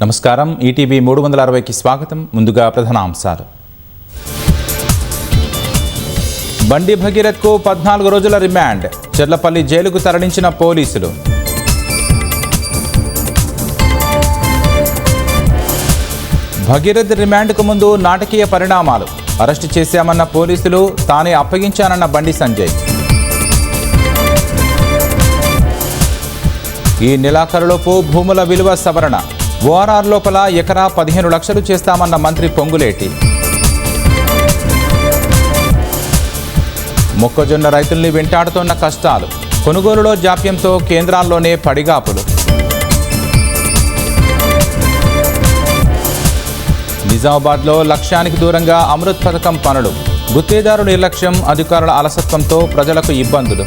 నమస్కారం. ఈటీవీ 360కి స్వాగతం. ముందుగా ప్రధానాంశాలు. బండి భగీరథ్కు 14 రోజుల రిమాండ్. చెర్లపల్లి జైలుకు తరలించిన పోలీసులు. భగీరథ్ రిమాండ్కు ముందు నాటకీయ పరిణామాలు. అరెస్టు చేశామన్న పోలీసులు, తానే అప్పగించానన్న బండి సంజయ్. ఈ నెలాఖరులోపు భూముల విలువ సవరణ. ఓఆర్ఆర్ లోపల ఎకరా 15 లక్షలు చేస్తామన్న మంత్రి పొంగులేటి. మొక్కజొన్న రైతుల్ని వెంటాడుతోన్న కష్టాలు. కొనుగోలులో జాప్యంతో కేంద్రాల్లోనే పడిగాపులు. నిజామాబాద్లో లక్ష్యానికి దూరంగా అమృత్ పథకం పనులు. గుత్తేదారు నిర్లక్ష్యం, అధికారుల అలసత్వంతో ప్రజలకు ఇబ్బందులు.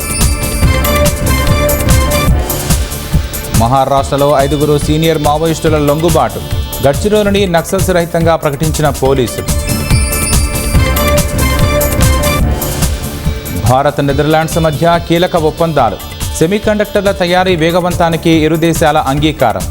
మహారాష్ట్రలో 5 సీనియర్ మావోయిస్టుల లొంగుబాటు. గడ్చిరోలిని నక్సల్స్ రహితంగా ప్రకటించిన పోలీసులు. భారత్ నెదర్లాండ్స్ మధ్య కీలక ఒప్పందాలు. సెమీకండక్టర్ల తయారీ వేగవంతానికి ఇరు దేశాల అంగీకారం.